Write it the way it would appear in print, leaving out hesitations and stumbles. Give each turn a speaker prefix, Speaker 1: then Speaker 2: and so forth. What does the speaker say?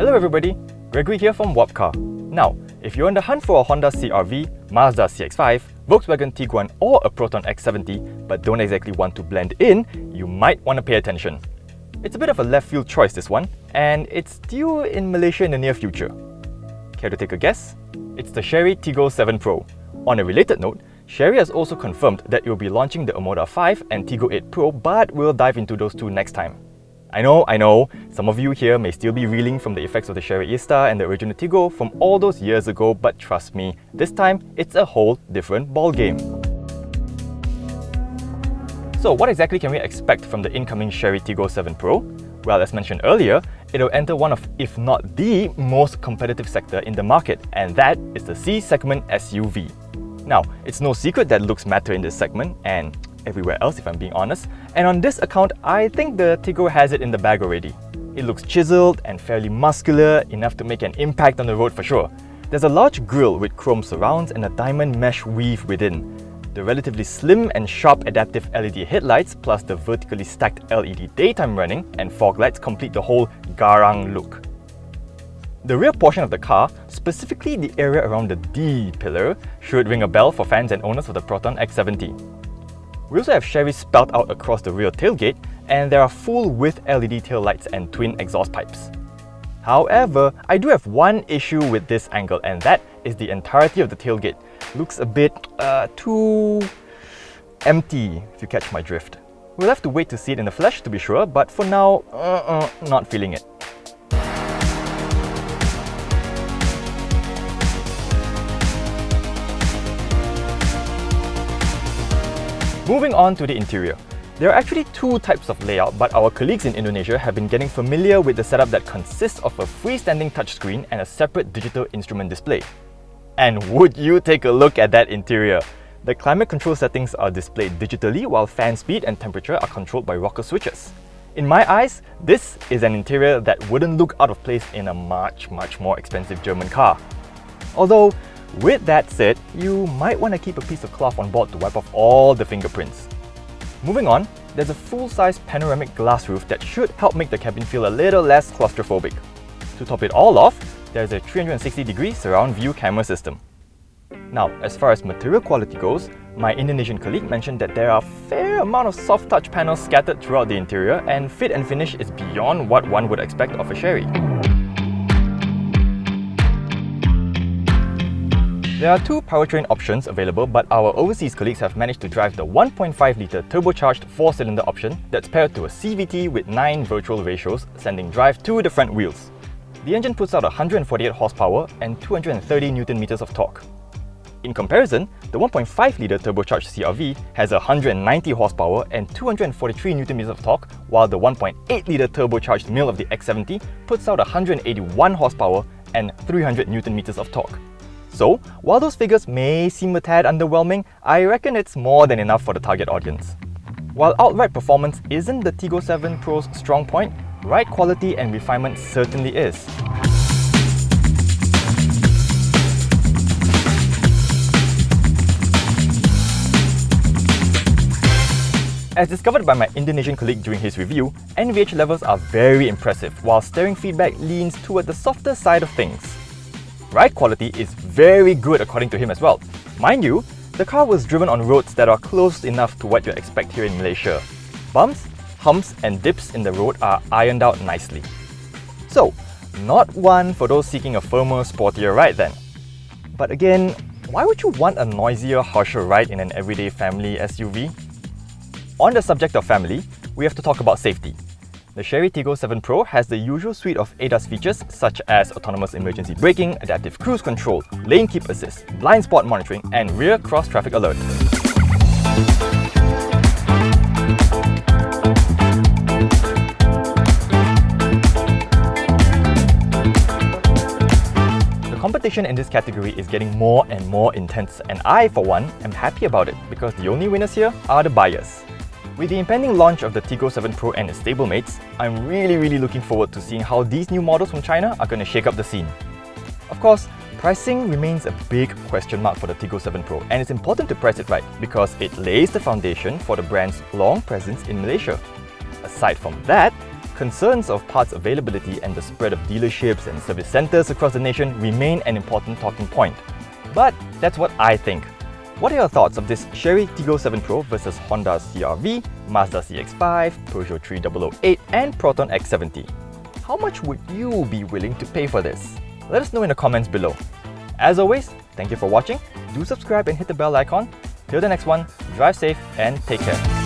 Speaker 1: Hello everybody, Gregory here from WapCar. Now, if you're on the hunt for a Honda CR-V, Mazda CX-5, Volkswagen Tiguan or a Proton X70 but don't exactly want to blend in, you might want to pay attention. It's a bit of a left field choice this one, and it's due in Malaysia in the near future. Care to take a guess? It's the Chery Tiggo 7 Pro. On a related note, Chery has also confirmed that it will be launching the Omoda 5 and Tiggo 8 Pro, but we'll dive into those two next time. I know, some of you here may still be reeling from the effects of the Chery E-Star and the original Tiggo from all those years ago, but trust me, this time it's a whole different ballgame. So what exactly can we expect from the incoming Chery Tiggo 7 Pro? Well, as mentioned earlier, it'll enter one of, if not the most competitive sector in the market, and that is the C-segment SUV. Now, it's no secret that looks matter in this segment, and everywhere else if I'm being honest, and on this account, I think the Tiggo has it in the bag already. It looks chiseled and fairly muscular, enough to make an impact on the road for sure. There's a large grille with chrome surrounds and a diamond mesh weave within. The relatively slim and sharp adaptive LED headlights plus the vertically stacked LED daytime running and fog lights complete the whole garang look. The rear portion of the car, specifically the area around the D pillar, should ring a bell for fans and owners of the Proton X70. We also have Chery spelled out across the rear tailgate, and there are full-width LED tail lights and twin exhaust pipes. However, I do have one issue with this angle, and that is the entirety of the tailgate. Looks a bit too empty, if you catch my drift. We'll have to wait to see it in the flesh to be sure, but for now, not feeling it. Moving on to the interior. There are actually two types of layout, but our colleagues in Indonesia have been getting familiar with the setup that consists of a freestanding touchscreen and a separate digital instrument display. And would you take a look at that interior? The climate control settings are displayed digitally while fan speed and temperature are controlled by rocker switches. In my eyes, this is an interior that wouldn't look out of place in a much more expensive German car. Although, with that said, you might want to keep a piece of cloth on board to wipe off all the fingerprints. Moving on, there's a full-size panoramic glass roof that should help make the cabin feel a little less claustrophobic. To top it all off, there's a 360-degree surround view camera system. Now, as far as material quality goes, my Indonesian colleague mentioned that there are a fair amount of soft touch panels scattered throughout the interior, and fit and finish is beyond what one would expect of a Chery. There are two powertrain options available, but our overseas colleagues have managed to drive the 1.5-litre turbocharged 4-cylinder option that's paired to a CVT with 9 virtual ratios, sending drive to the front wheels. The engine puts out 148 horsepower and 230 Nm of torque. In comparison, the 1.5-litre turbocharged CR-V has 190 horsepower and 243 Nm of torque, while the 1.8-litre turbocharged mill of the X70 puts out 181 horsepower and 300 Nm of torque. So, while those figures may seem a tad underwhelming, I reckon it's more than enough for the target audience. While outright performance isn't the Tiggo 7 Pro's strong point, ride quality and refinement certainly is. As discovered by my Indonesian colleague during his review, NVH levels are very impressive, while steering feedback leans toward the softer side of things. Ride quality is very good according to him as well. Mind you, the car was driven on roads that are close enough to what you'd expect here in Malaysia. Bumps, humps and dips in the road are ironed out nicely. So, not one for those seeking a firmer, sportier ride then. But again, why would you want a noisier, harsher ride in an everyday family SUV? On the subject of family, we have to talk about safety. The Chery Tiggo 7 Pro has the usual suite of ADAS features such as autonomous emergency braking, adaptive cruise control, lane keep assist, blind spot monitoring, and rear cross-traffic alert. The competition in this category is getting more and more intense, and I, for one, am happy about it because the only winners here are the buyers. With the impending launch of the Tiggo 7 Pro and its stablemates, I'm really looking forward to seeing how these new models from China are going to shake up the scene. Of course, pricing remains a big question mark for the Tiggo 7 Pro, and it's important to price it right because it lays the foundation for the brand's long presence in Malaysia. Aside from that, concerns of parts availability and the spread of dealerships and service centres across the nation remain an important talking point. But that's what I think. What are your thoughts of this Chery Tiggo 7 Pro versus Honda's CR-V, Mazda CX-5, Peugeot 3008 and Proton X70? How much would you be willing to pay for this? Let us know in the comments below. As always, thank you for watching. Do subscribe and hit the bell icon. Till the next one, drive safe and take care.